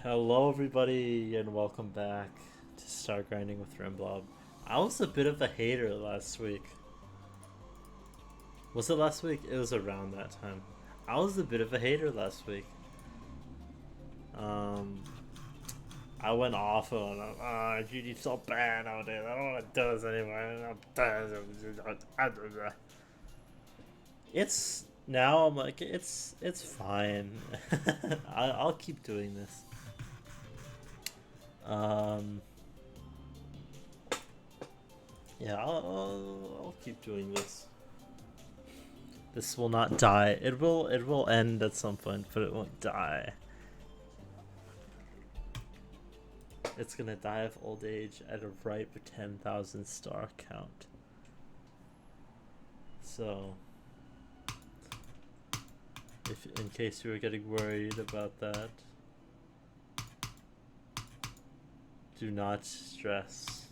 Hello, everybody, and welcome back to Stargrinding with Remblob. I was a bit of a hater last week. Was it last week? It was around that time. I was a bit of a hater last week. Um, I went off on, GD's so bad nowadays. I don't want to do this anymore. It's now. I'm like, it's fine. I'll keep doing this. Um, Yeah, I'll keep doing this. This will not die. It will end at some point, but it won't die. It's gonna die of old age at a ripe 10,000 star count. So, if in case you were getting worried about that, do not stress.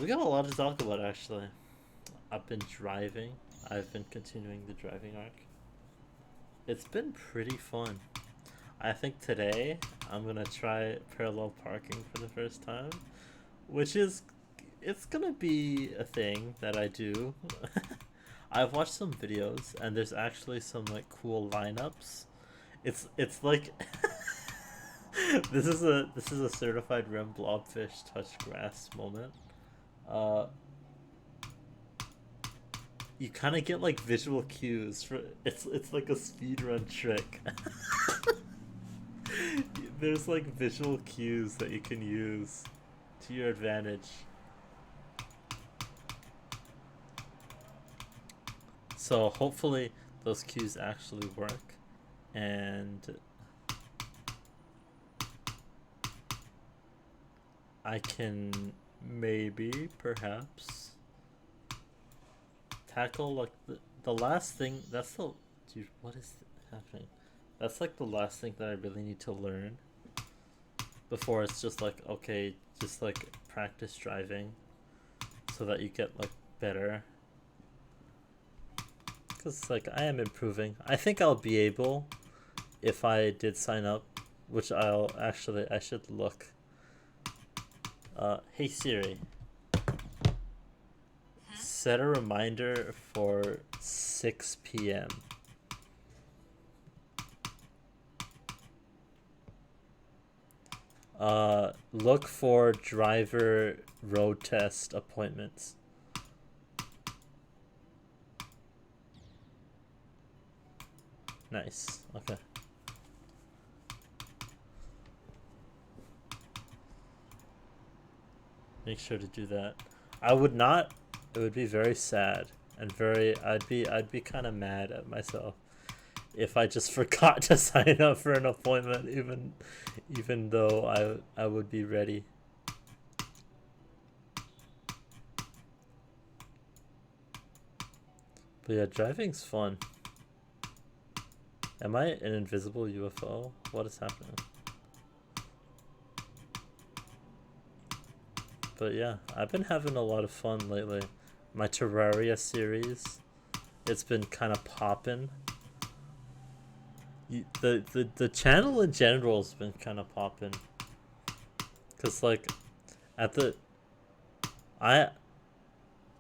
We got a lot to talk about actually. I've been driving. I've been continuing the driving arc. It's been pretty fun. I think today I'm gonna try parallel parking for the first time, which is it's gonna be a thing that I do. I've watched some videos and there's actually some like cool lineups. It's like this is a certified Remblobfish touch grass moment. Uh, you kind of get like visual cues for it's like a speedrun trick. There's like visual cues that you can use to your advantage. So hopefully those cues actually work, and I can maybe perhaps tackle like the last thing. That's the dude. What is happening? That's like the last thing that I really need to learn before it's just like okay, just like practice driving so that you get like better. Because like I am improving. I think I'll be able if I did sign up, which I should look. Hey Siri, set a reminder for 6 p.m. Look for driver road test appointments. Nice. Okay. Make sure to do that. I would not. It would be very sad and very. I'd be kind of mad at myself if I just forgot to sign up for an appointment, even though I would be ready. But yeah, driving's fun. Am I an invisible UFO? What is happening? But yeah, I've been having a lot of fun lately. My Terraria series, it's been kind of popping. The channel in general has been kind of popping. Cause like, at the, I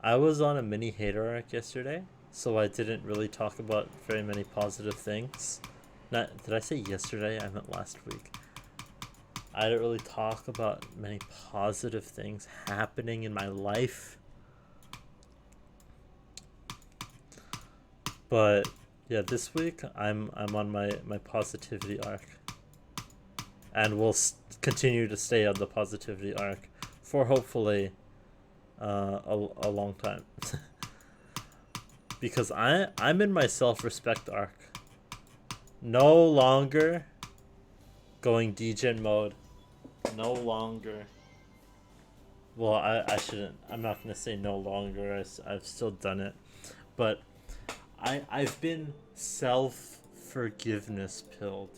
I was on a mini hater arc yesterday, so I didn't really talk about very many positive things. Not did I say yesterday? I meant last week. I didn't really talk about many positive things happening in my life. But yeah, this week I'm on my positivity arc, and we'll continue to stay on the positivity arc for hopefully a long time. Because I'm in my self-respect arc. No longer going degen mode. No longer. Well, I shouldn't. I'm not gonna say no longer. I've still done it, but I've been self forgiveness pilled.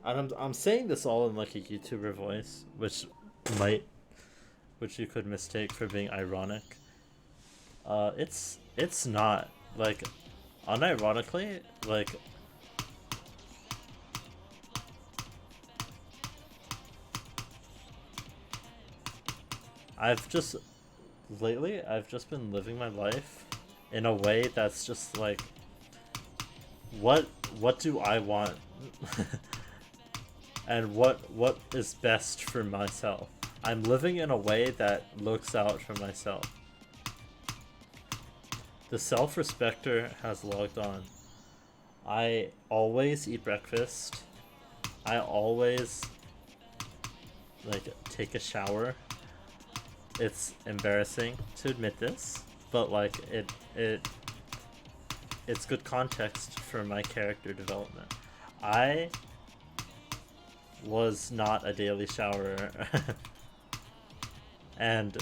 And I'm saying this all in like a YouTuber voice, which might which you could mistake for being ironic. It's not, like, unironically, like, I've just lately I've just been living my life in a way that's just like, what do I want? And what is best for myself. I'm living in a way that looks out for myself. The self-respecter has logged on. I always eat breakfast. I always, like, take a shower. It's embarrassing to admit this, but like it's good context for my character development. I was not a daily showerer. And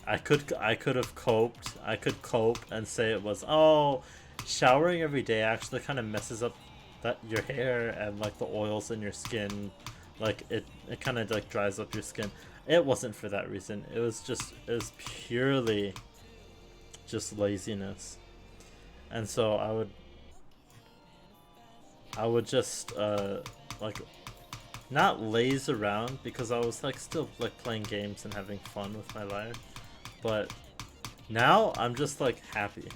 I could have coped. I could cope and say it was, oh, showering every day actually kind of messes up that your hair and like the oils in your skin, like it kind of like dries up your skin. It wasn't for that reason. It was purely just laziness. And so I would just like not laze around, because I was like still like playing games and having fun with my life. But now I'm just like happy.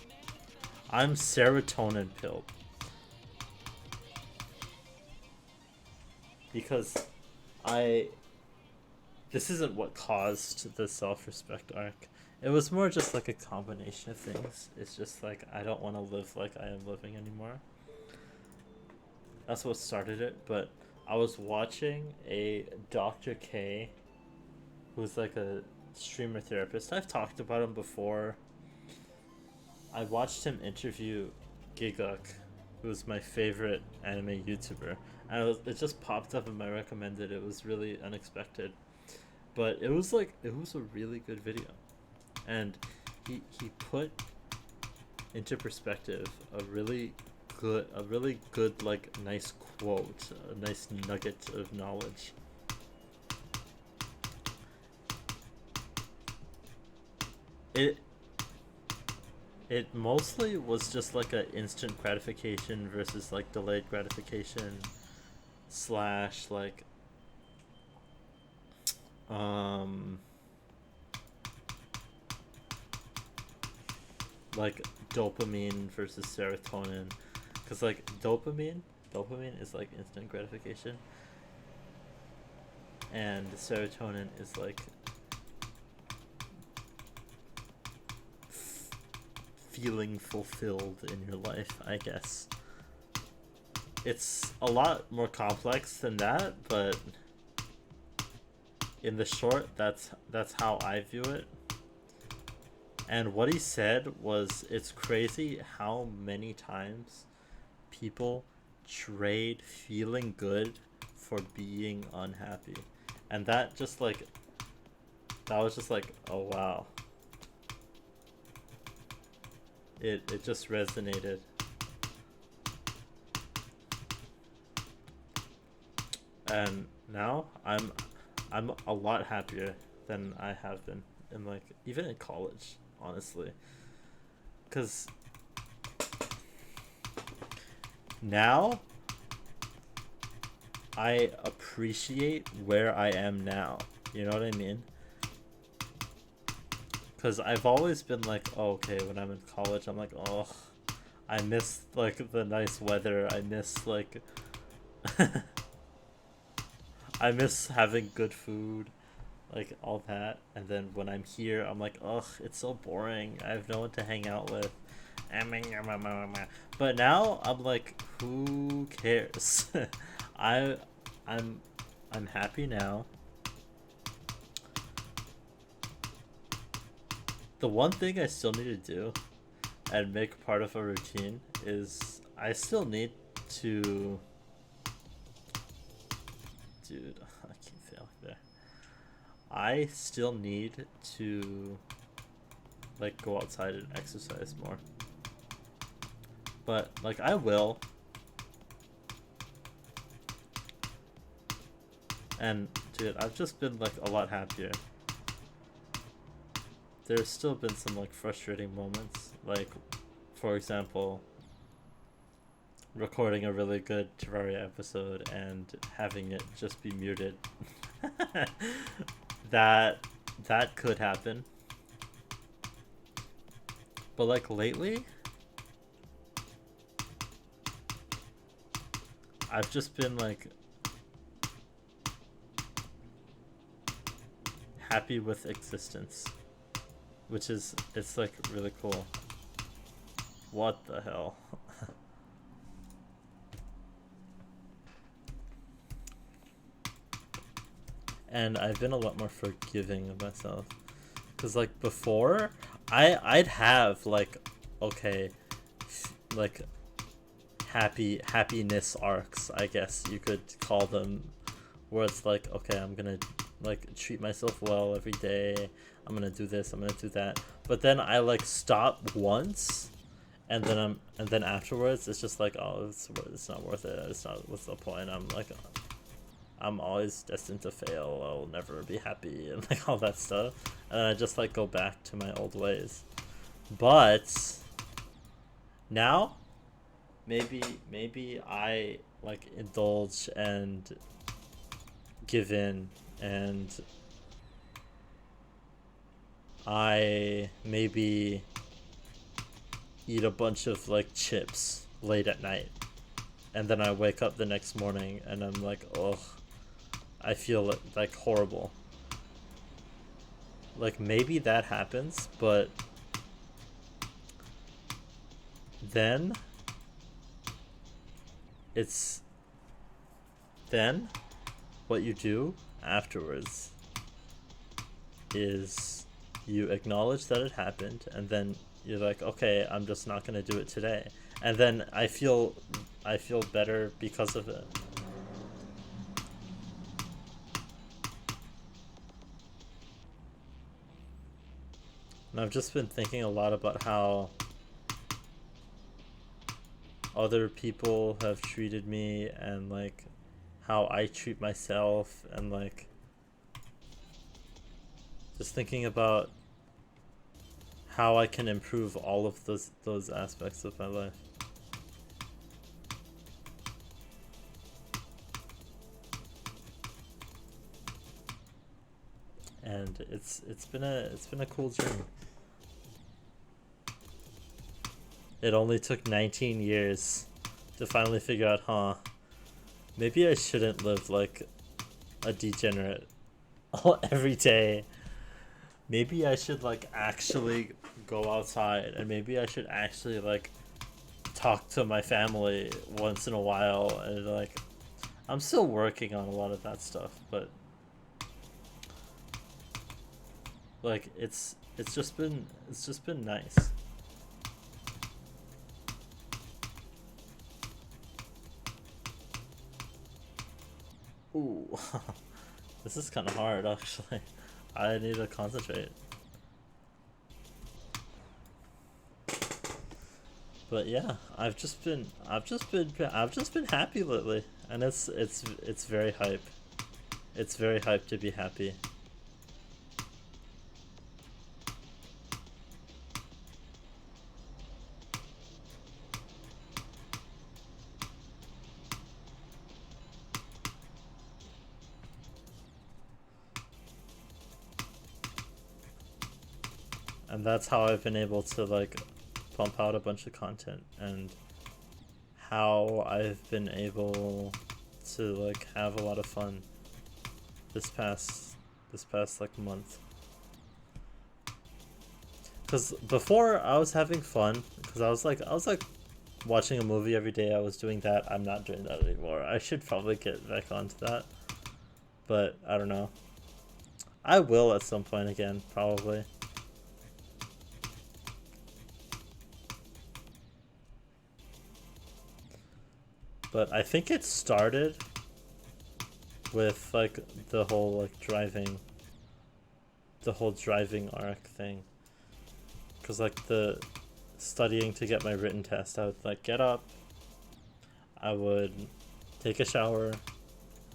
I'm serotonin pilled. Because this isn't what caused the self-respect arc. It was more just like a combination of things. It's just like, I don't want to live like I am living anymore. That's what started it. But I was watching a Dr. K, who's like a streamer therapist. I've talked about him before. I watched him interview Giguk, who's my favorite anime YouTuber. And it just popped up in my recommended. It was really unexpected. But it was a really good video. And he put into perspective a really good like nice quote, a nice nugget of knowledge. It mostly was just like a instant gratification versus like delayed gratification slash like like dopamine versus serotonin, because like dopamine is like instant gratification, and serotonin is like feeling fulfilled in your life, I guess. It's a lot more complex than that, but in the short, that's how I view it. And what he said was, it's crazy how many times people trade feeling good for being unhappy. And that was just like, oh wow. It just resonated. And now I'm a lot happier than I have been in like even in college, honestly. Cause now I appreciate where I am now. You know what I mean? Because I've always been like, oh, okay, when I'm in college, I'm like, oh, I miss like the nice weather. I miss like I miss having good food, like all that. And then when I'm here, I'm like, ugh, it's so boring. I have no one to hang out with. But now I'm like, who cares? I'm happy now. The one thing I still need to do and make part of a routine is I still need to... Dude, I keep failing there. I still need to like go outside and exercise more. But like I will. And dude, I've just been like a lot happier. there's still been some like frustrating moments, like for example recording a really good Terraria episode and having it just be muted. that that could happen. But like lately, I've just been like happy with existence, which is, it's like really cool. What the hell? And I've been a lot more forgiving of myself, because like before I'd have like, okay, like happiness arcs, I guess you could call them, where it's like, okay, I'm gonna like treat myself well every day, I'm gonna do this, I'm gonna do that, but then I like stop once, and then afterwards it's just like, oh, it's not worth it, it's not, what's the point, I'm like, I'm always destined to fail, I'll never be happy, and like all that stuff, and then I just like go back to my old ways. But now maybe I like indulge and give in, and I maybe eat a bunch of like chips late at night, and then I wake up the next morning and I'm like, oh, I feel like horrible. Like maybe that happens, but then it's then what you do afterwards is you acknowledge that it happened, and then you're like, okay, I'm just not gonna do it today, and then I feel better because of it. And I've just been thinking a lot about how other people have treated me, and like how I treat myself, and like just thinking about how I can improve all of those aspects of my life. And it's been a cool journey. It only took 19 years to finally figure out, huh, maybe I shouldn't live like a degenerate every day. Maybe I should like actually go outside, and maybe I should actually like talk to my family once in a while, and like I'm still working on a lot of that stuff, but like it's just been nice. Ooh. This is kind of hard, actually. I need to concentrate. But yeah, I've just been happy lately, and it's very hype. It's very hype to be happy. And that's how I've been able to like pump out a bunch of content, and how I've been able to like have a lot of fun this past like month. Because before I was having fun, because I was like watching a movie every day. I was doing that. I'm not doing that anymore. I should probably get back onto that, but I don't know. I will at some point again, probably. But I think it started with like the whole like driving arc thing. Cause like the studying to get my written test, I would like get up, I would take a shower,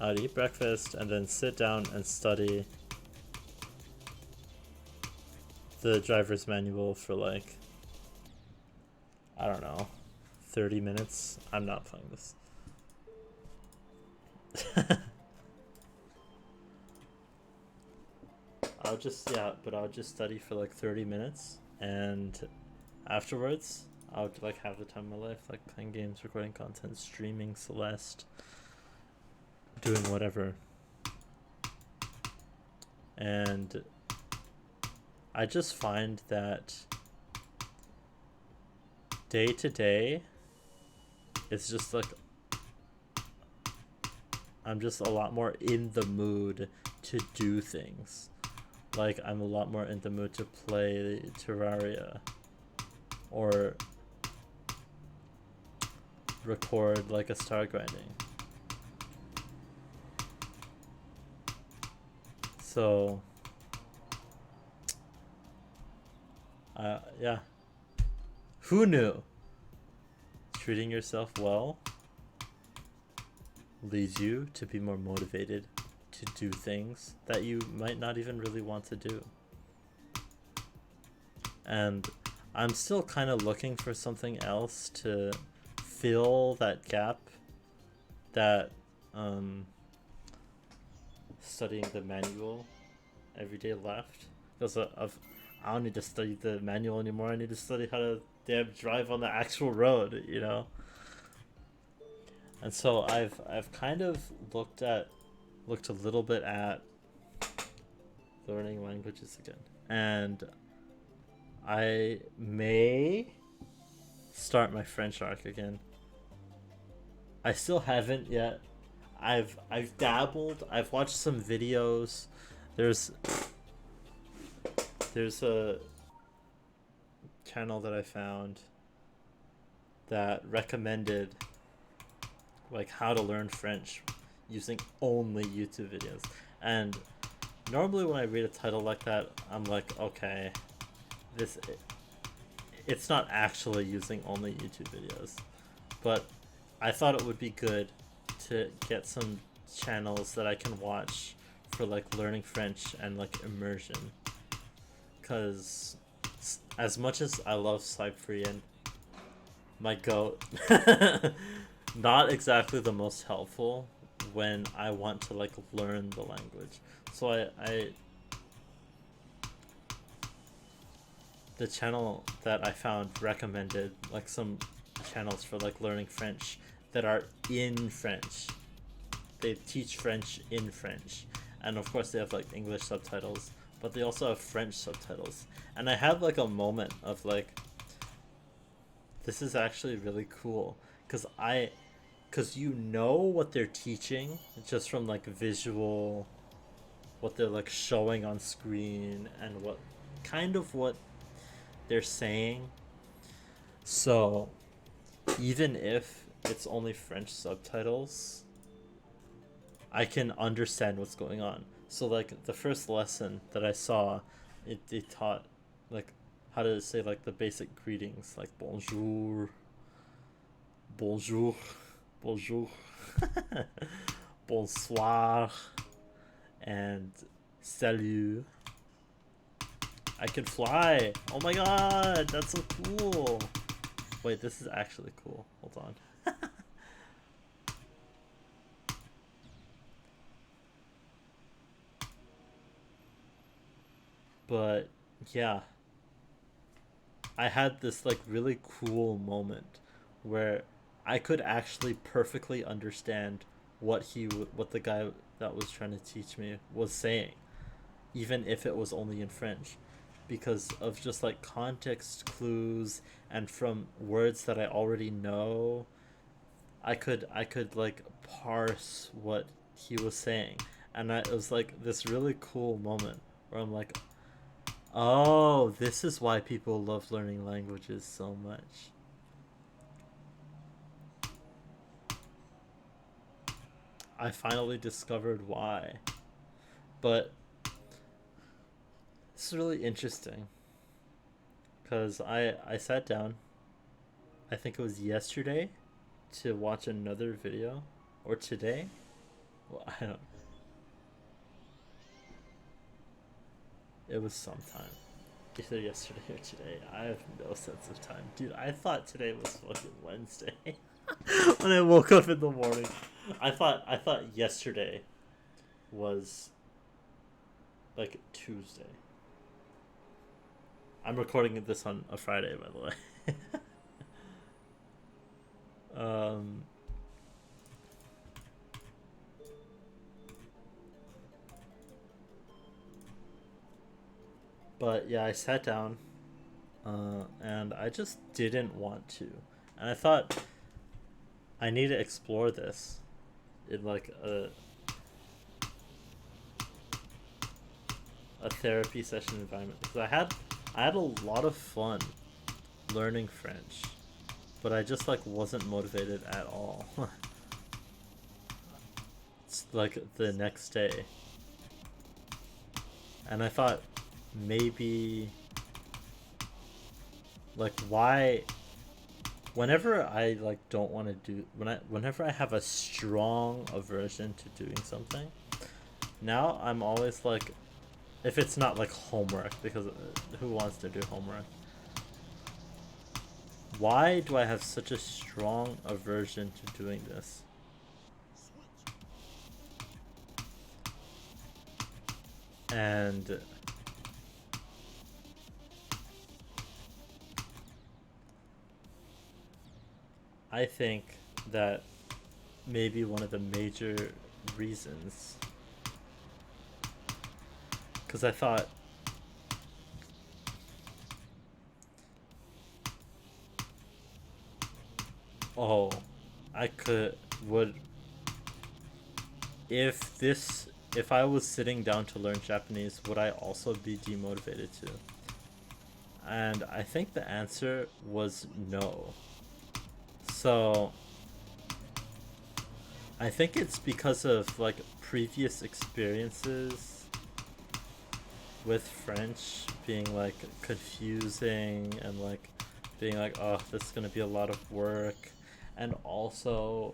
I would eat breakfast, and then sit down and study the driver's manual for like, I don't know, 30 minutes. I'm not playing this. I'll just study for like 30 minutes, and afterwards I would like have the time of my life, like playing games, recording content, streaming Celeste, doing whatever. And I just find that day to day, it's just like I'm just a lot more in the mood to do things. Like I'm a lot more in the mood to play Terraria or record like a Stargrinding. So yeah. Who knew? Treating yourself well leads you to be more motivated to do things that you might not even really want to do. And I'm still kind of looking for something else to fill that gap that studying the manual every day left. Because I don't need to study the manual anymore. I need to study how to damn drive on the actual road, you know? And so I've kind of looked a little bit at learning languages again. And I may start my French arc again. I still haven't yet. I've dabbled. I've watched some videos. There's a channel that I found that recommended like how to learn French using only YouTube videos. And normally when I read a title like that, I'm like, okay, it's not actually using only YouTube videos. But I thought it would be good to get some channels that I can watch for like learning French and like immersion. Because as much as I love Cyprian, my goat, not exactly the most helpful when I want to like learn the language. So I the channel that I found recommended like some channels for like learning French that are in French. They teach French in French, and of course they have like English subtitles, but they also have French subtitles. And I had like a moment of like, this is actually really cool, because you know what they're teaching just from like visual, what they're like showing on screen and what they're saying. So even if it's only French subtitles, I can understand what's going on. So like the first lesson that I saw, it taught like how to say like the basic greetings, like bonjour, bonjour, bonjour, bonsoir, and salut. I can fly. Oh my god, that's so cool. Wait, this is actually cool. Hold on. But yeah, I had this like really cool moment where I could actually perfectly understand what the guy that was trying to teach me was saying, even if it was only in French, because of just like context clues and from words that I already know. I could like parse what he was saying, and it was like this really cool moment where I'm like, oh, this is why people love learning languages so much. I finally discovered why. But it's really interesting because I sat down, I think it was yesterday, to watch another video, or today. Well, I don't. It was sometime. either yesterday or today. I have no sense of time. Dude, I thought today was fucking Wednesday. When I woke up in the morning. I thought yesterday was like Tuesday. I'm recording this on a Friday, by the way. um but yeah, I sat down and I just didn't want to. And I thought I need to explore this in like a therapy session environment because I had a lot of fun learning French, but I just like wasn't motivated at all. It's like the next day, and I thought maybe like why whenever I like don't want to do whenever I have a strong aversion to doing something, now I'm always like, if it's not like homework, because who wants to do homework? Why do I have such a strong aversion to doing this? And I think that maybe one of the major reasons, because I thought oh, I could would if I was sitting down to learn Japanese, would I also be demotivated to? And I think the answer was no. So I think it's because of like previous experiences with French being like confusing and like being like, oh, this is gonna be a lot of work, and also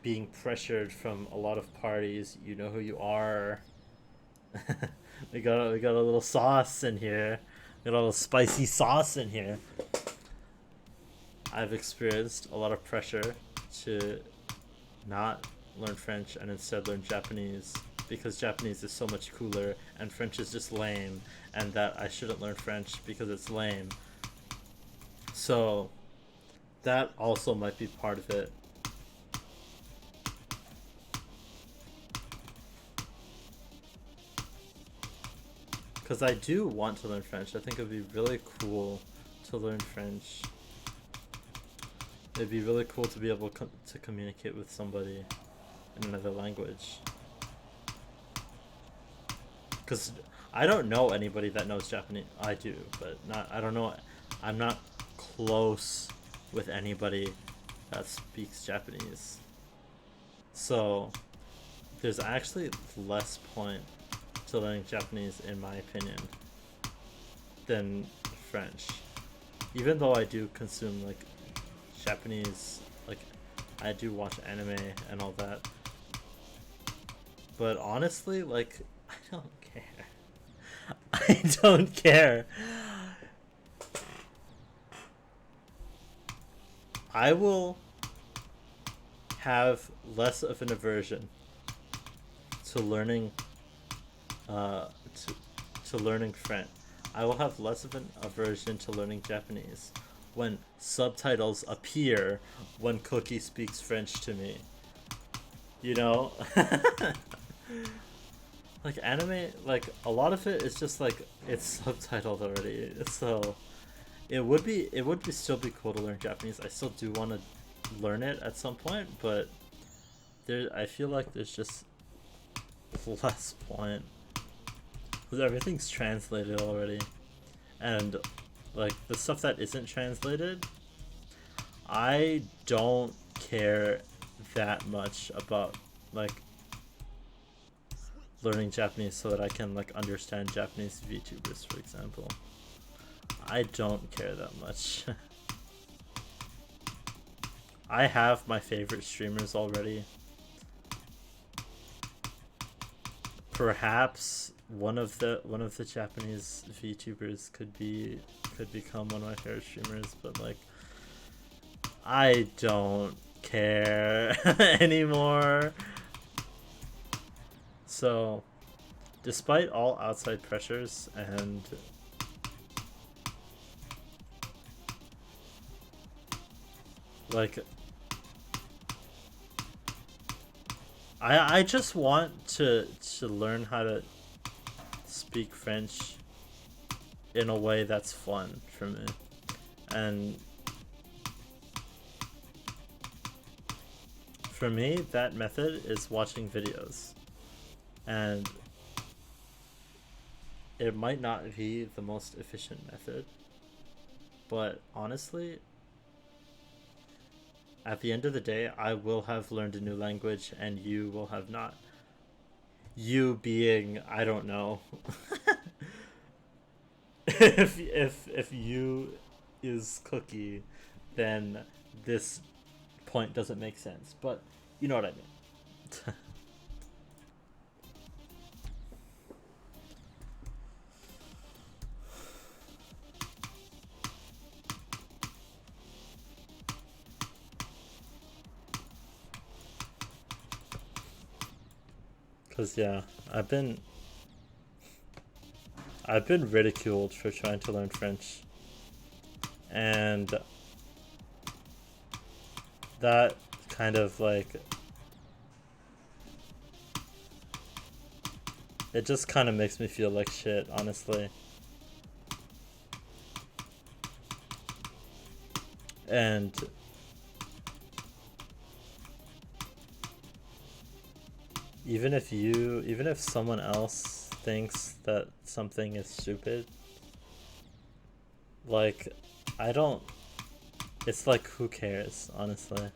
being pressured from a lot of parties. You know who you are. we got a little sauce in here. We got a little spicy sauce in here. I've experienced a lot of pressure to not learn French and instead learn Japanese because Japanese is so much cooler and French is just lame, and that I shouldn't learn French because it's lame. So that also might be part of it. Because I do want to learn French. I think it would be really cool to learn French. It'd be really cool to be able to communicate with somebody in another language. Because I don't know anybody that knows Japanese. I do, but not. I don't know. I'm not close with anybody that speaks Japanese. So there's actually less point to learning Japanese, in my opinion, than French. Even though I do consume like Japanese, like I do watch anime and all that, but honestly, like I don't care. I don't care. I will have less of an aversion to learning uh, to learning French. I will have less of an aversion to learning Japanese when subtitles appear when Cookie speaks French to me. You know? Like anime, like a lot of it is just like it's subtitled already. So it would be still be cool to learn Japanese. I still do want to learn it at some point, but I feel like there's just less point because everything's translated already, and like the stuff that isn't translated, I don't care that much about like learning Japanese so that I can like understand Japanese VTubers, for example. I don't care that much. I have my favorite streamers already. Perhaps one of the Japanese VTubers could become one of my favorite streamers, but like I don't care anymore. So, despite all outside pressures and like I just want to learn how to speak French in a way that's fun for me. And for me, that method is watching videos. And it might not be the most efficient method, but honestly, at the end of the day, I will have learned a new language and you will have not. You being, I don't know. if you is Cookie, then this point doesn't make sense. But you know what I mean. Cause yeah, I've been ridiculed for trying to learn French, and that kind of like it just kind of makes me feel like shit, honestly. And even if someone else thinks that something is stupid, like I don't, it's like who cares, honestly.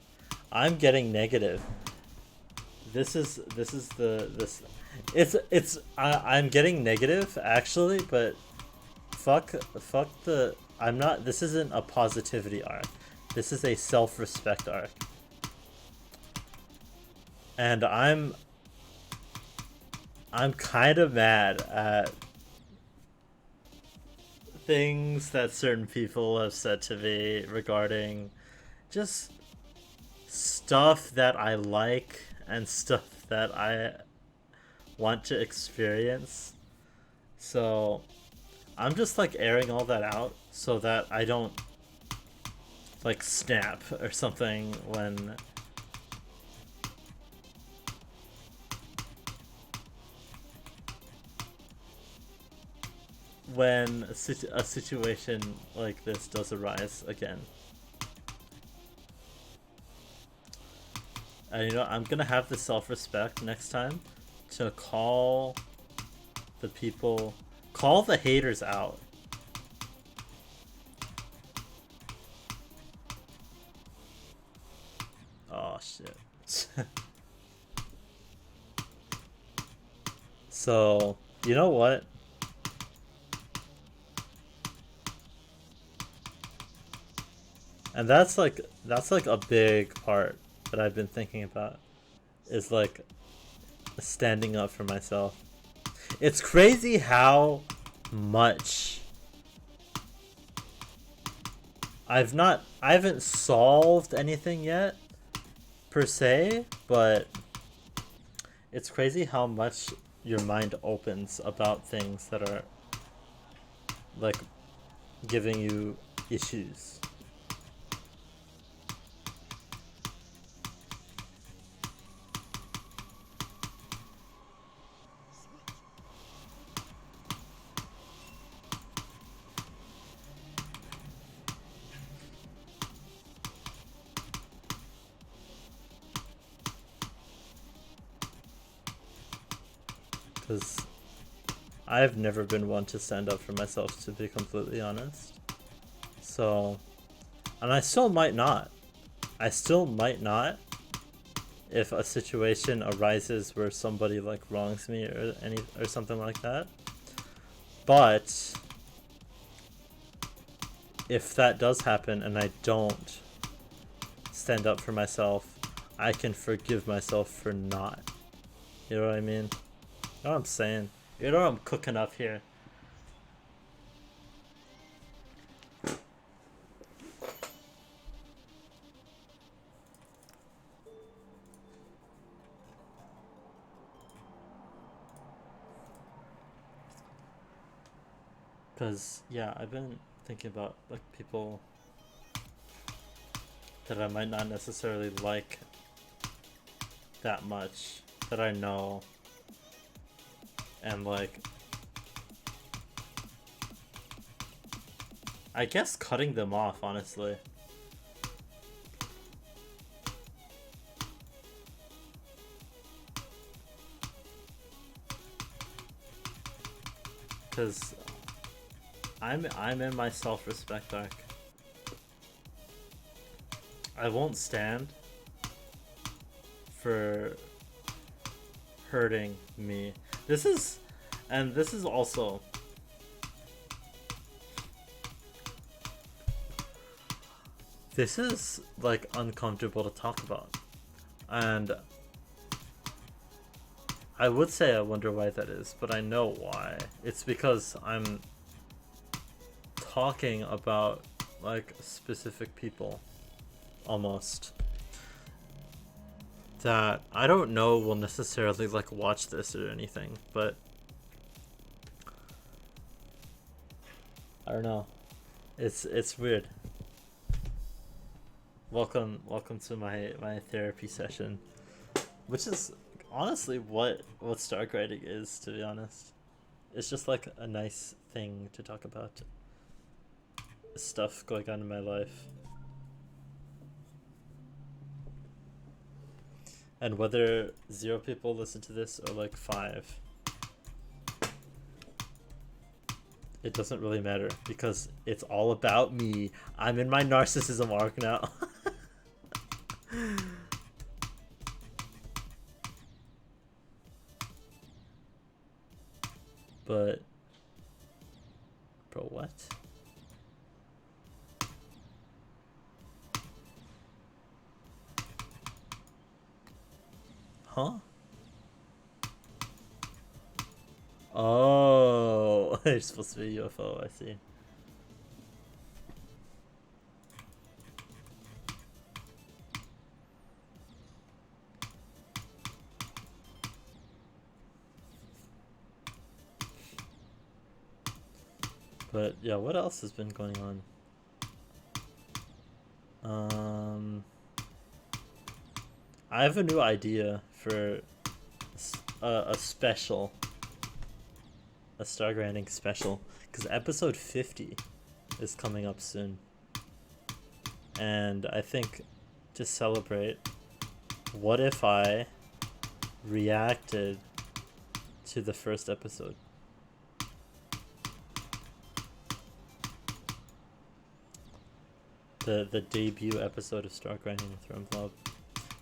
I'm getting negative. This is this I'm getting negative actually, but fuck the, I'm not, this isn't a positivity arc. This is a self-respect arc. And I'm kind of mad at things that certain people have said to me regarding just stuff that I like and stuff that I want to experience. So I'm just like airing all that out so that I don't like snap or something when a situation like this does arise again. And you know, I'm gonna have the self-respect next time to call the haters out. Oh shit. So, you know what? And that's like a big part that I've been thinking about, is like standing up for myself. It's crazy how much I haven't solved anything yet per se, but it's crazy how much your mind opens about things that are like giving you issues. Because I've never been one to stand up for myself, to be completely honest. So, and I still might not. If a situation arises where somebody like wrongs me or something like that. But if that does happen and I don't stand up for myself, I can forgive myself for not. You know what I mean? You know what I'm saying? You know I'm cooking up here. Cause yeah, I've been thinking about like people that I might not necessarily like that much that I know, and like I guess cutting them off, honestly. Cause I'm in my self-respect arc. I won't stand for hurting me. This is also this is like uncomfortable to talk about, and I would say I wonder why that is, but I know why. It's because I'm talking about like specific people almost that I don't know will necessarily like watch this or anything, but I don't know. It's weird. Welcome to my therapy session, which is honestly what Stargrinding is, to be honest. It's just like a nice thing to talk about stuff going on in my life. And whether 0 people listen to this or like 5, it doesn't really matter because it's all about me. I'm in my narcissism arc now. But bro, what? Huh? Oh, it's supposed to be a UFO, I see. But yeah, what else has been going on? I have a new idea for a special, a Stargrinding special, because episode 50 is coming up soon, and I think to celebrate, what if I reacted to the first episode? The debut episode of Stargrinding with Remblob,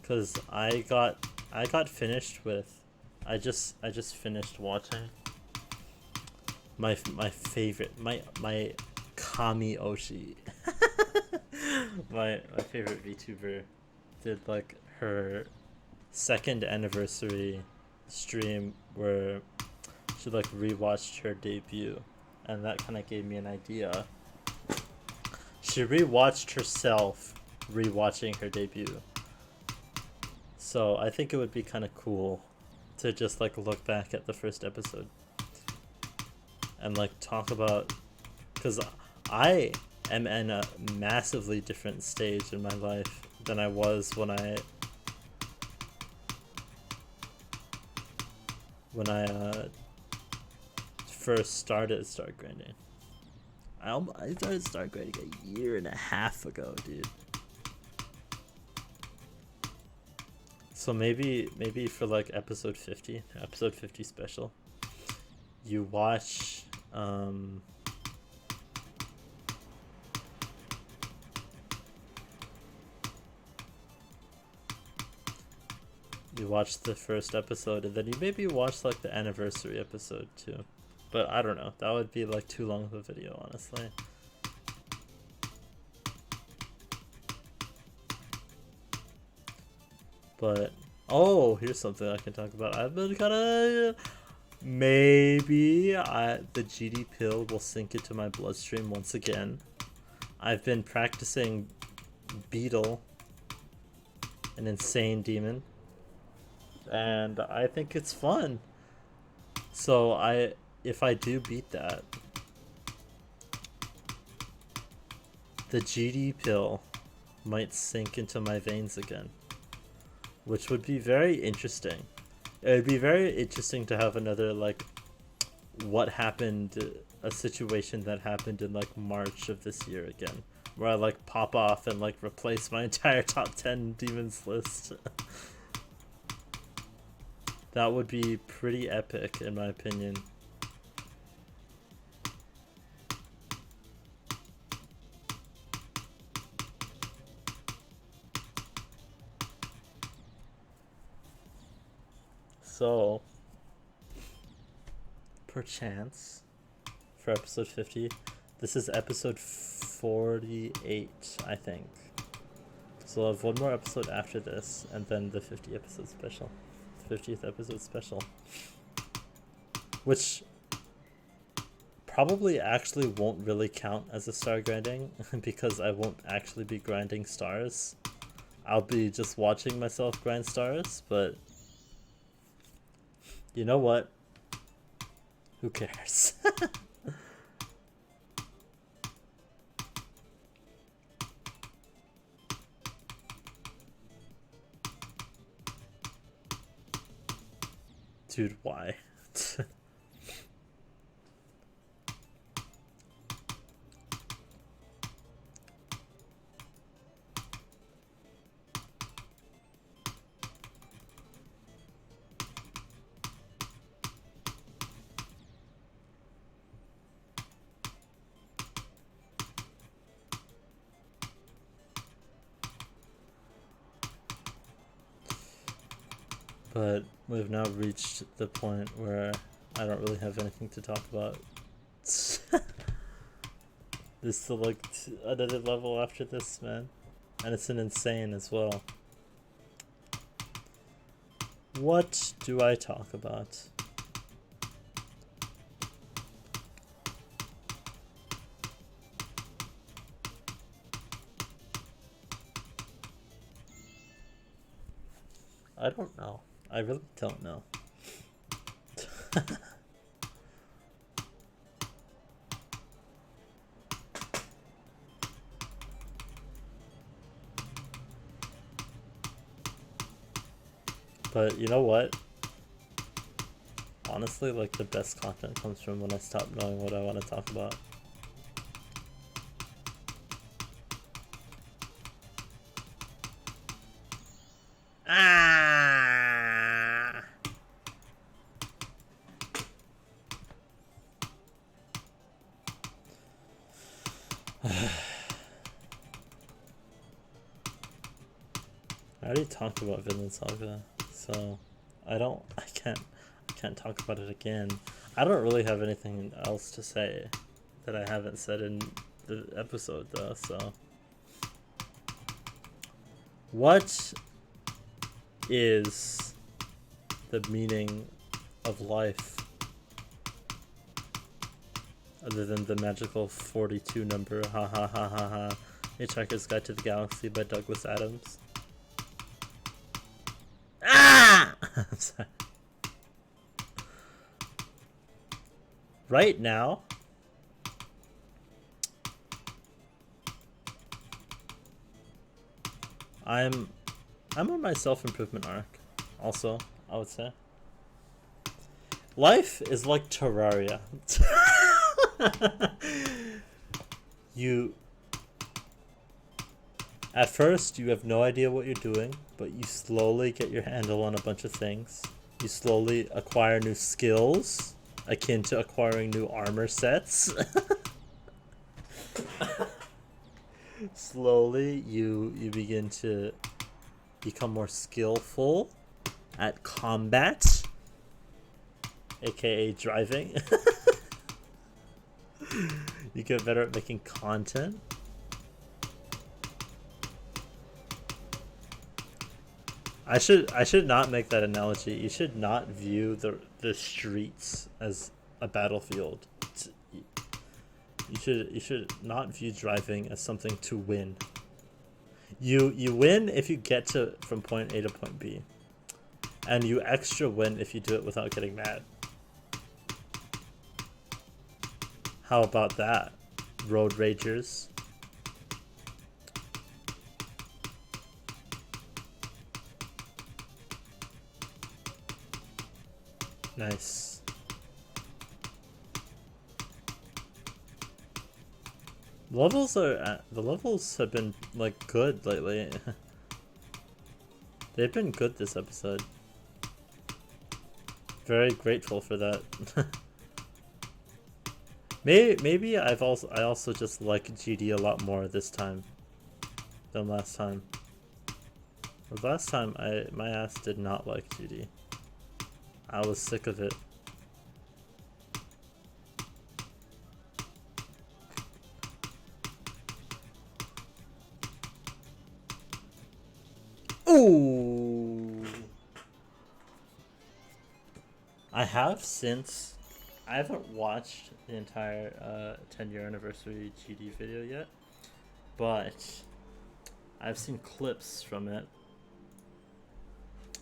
because I got finished with, I just finished watching my favorite, my Kami Oshi my favorite VTuber did like her 2nd anniversary stream where she like rewatched her debut, and that kind of gave me an idea. She rewatched herself rewatching her debut. So I think it would be kind of cool to just like look back at the first episode and like talk about, because I am in a massively different stage in my life than I was when I first started Stargrinding. I started Stargrinding a year and a half ago, dude. So maybe for like episode 50 special, you watch you watch the first episode, and then you maybe watch like the anniversary episode too. But I don't know, that would be like too long of a video, honestly. But oh, here's something I can talk about. I've been kind of Maybe the GD pill will sink into my bloodstream once again. I've been practicing Beetle, an insane demon, and I think it's fun. So if I do beat that, the GD pill might sink into my veins again, which would be very interesting. It would be very interesting to have another, like, what happened, a situation that happened in, like, March of this year again, where I, like, pop off and, like, replace my entire top 10 demons list. That would be pretty epic, in my opinion. So, perchance, for episode 50, this is episode 48, I think. So I'll have one more episode after this, and then the 50th episode special. 50th episode special. Which probably actually won't really count as a star grinding, because I won't actually be grinding stars. I'll be just watching myself grind stars, but you know what? Who cares? Dude, why? But we've now reached the point where I don't really have anything to talk about. There's still like another level after this, man. And it's an insane as well. What do I talk about? I don't know. I really don't know. But you know what? Honestly, like, the best content comes from when I stop knowing what I want to talk about. I already talked about Vinland Saga, so I can't talk about it again. I don't really have anything else to say that I haven't said in the episode though, so. What is the meaning of life other than the magical 42 number? Ha ha ha ha ha. Hitchhiker's Guide to the Galaxy by Douglas Adams. Ah! I'm sorry. Right now, I'm on my self-improvement arc. Also, I would say life is like Terraria. At first, you have no idea what you're doing, but you slowly get your handle on a bunch of things. You slowly acquire new skills, akin to acquiring new armor sets. Slowly, you begin to become more skillful at combat, aka driving. You get better at making content. I should not make that analogy. You should not view the streets as a battlefield. You should not view driving as something to win. You win if you get to from point A to point B, and you extra win if you do it without getting mad. How about that, road ragers? Nice. The levels have been like good lately. They've been good this episode. Very grateful for that. Maybe I also just like GD a lot more this time than last time. But last time my ass did not like GD. I was sick of it. Ooh. I haven't watched the entire 10-year anniversary GD video yet, but I've seen clips from it.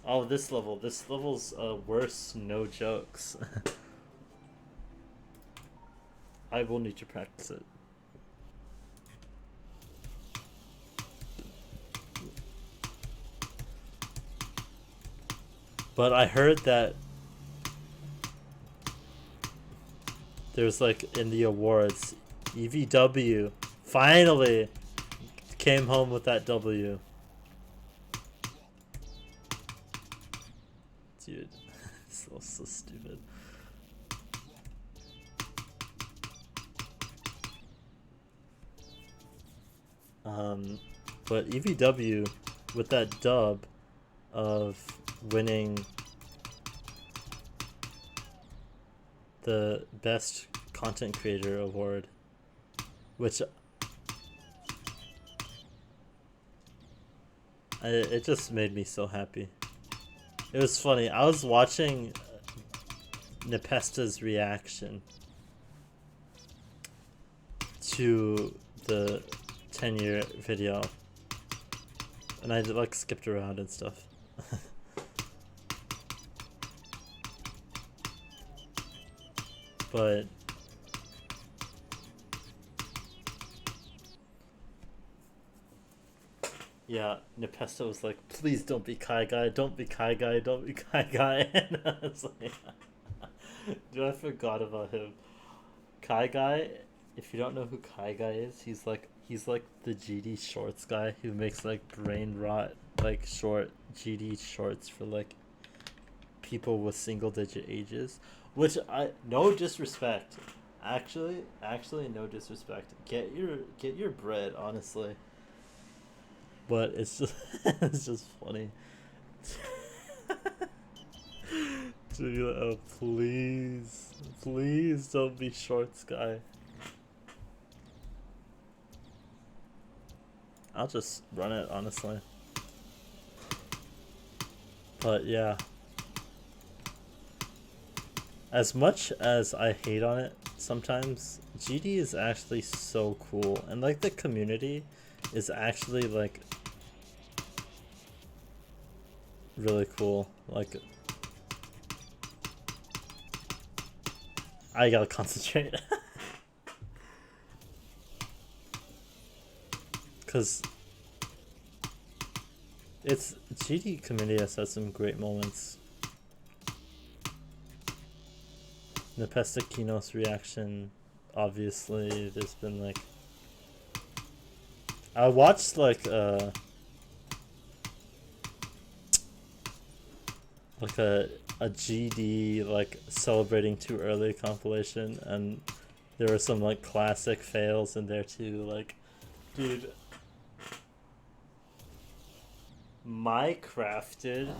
Oh, this level's worse, no jokes. I will need to practice it. But I heard that there's like in the awards, EVW finally came home with that W. Dude, so stupid. But EVW with that dub of winning the best content creator award, which it just made me so happy. It was funny. I was watching Nepesta's reaction to the 10-year video, and I like skipped around and stuff. But yeah, Nepesta was like, please don't be Kai Guy, don't be Kai Guy, don't be Kai Guy. And I was like, dude, I forgot about him. Kai Guy, if you don't know who Kai Guy is, he's like the GD shorts guy who makes like brain rot like short GD shorts for like people with single digit ages. Which no disrespect. Actually no disrespect. Get your bread, honestly. But it's just it's just funny. Dude, oh, please don't be shorts guy. I'll just run it, honestly. But yeah. As much as I hate on it sometimes, GD is actually so cool, and like the community is actually like really cool. Like, I gotta concentrate. Cause it's GD community has had some great moments. Nepesta Kinos reaction, obviously. There's been like, I watched like a GD like celebrating too early compilation, and there were some like classic fails in there too. Like, dude, my crafted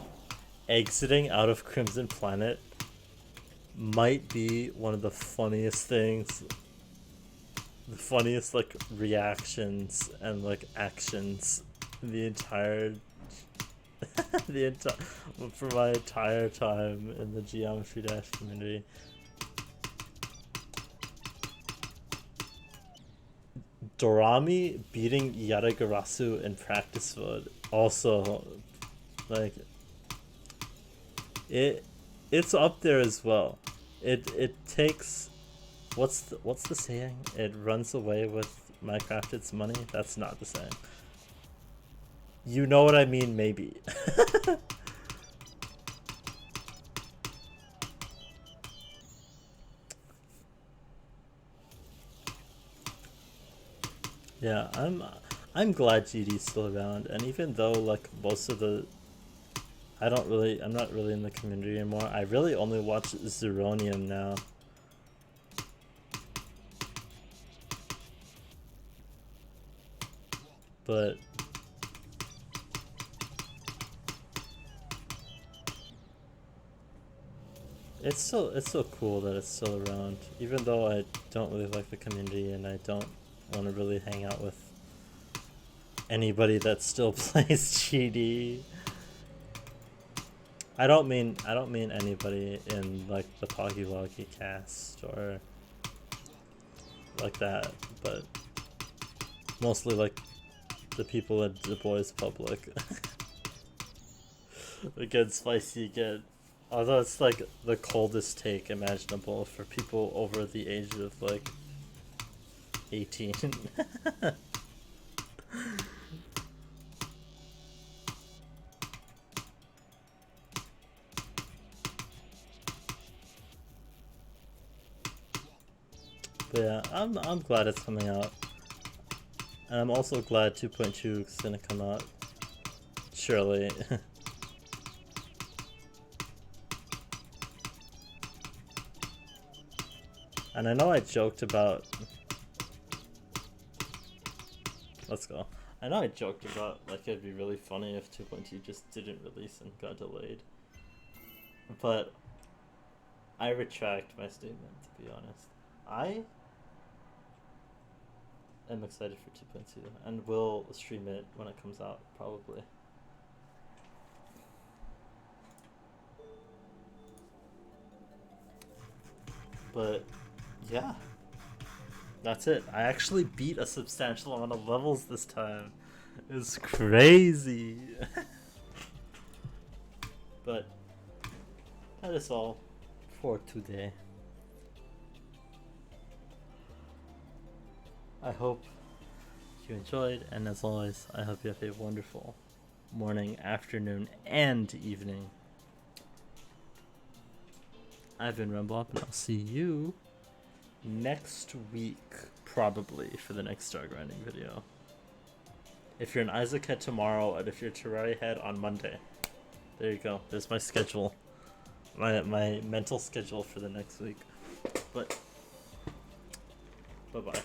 exiting out of Crimson Planet might be one of the funniest things, the funniest like reactions and like actions in the entire for my entire time in the Geometry Dash community. Dorami beating Yatagarasu in practice mode also, like, it's up there as well. It takes, what's the saying? It runs away with Minecraft its money. That's not the saying. You know what I mean, maybe. Yeah, I'm glad GD's still around, and even though like most of the I'm not really in the community anymore. I really only watch Zeronium now. But it's so cool that it's still around, even though I don't really like the community and I don't want to really hang out with anybody that still plays GD. I don't mean anybody in like the Poggy Woggy cast or like that, but mostly like the people at the boys public. Again, spicy again. Although it's like the coldest take imaginable for people over the age of like 18. But yeah, I'm glad it's coming out. And I'm also glad 2.2 is gonna come out. Surely. And I know I joked about... Let's go. I know I joked about like it'd be really funny if 2.2 just didn't release and got delayed. But I retract my statement, to be honest. I am excited for 2.2 and will stream it when it comes out, probably. But yeah, that's it. I actually beat a substantial amount of levels this time. It's crazy. But that is all for today. I hope you enjoyed, and as always, I hope you have a wonderful morning, afternoon, and evening. I've been Remblob, and I'll see you next week, probably, for the next Stargrinding video. If you're an Isaac head tomorrow, and if you're Terraria head on Monday. There you go. There's my schedule. My mental schedule for the next week. But, bye-bye.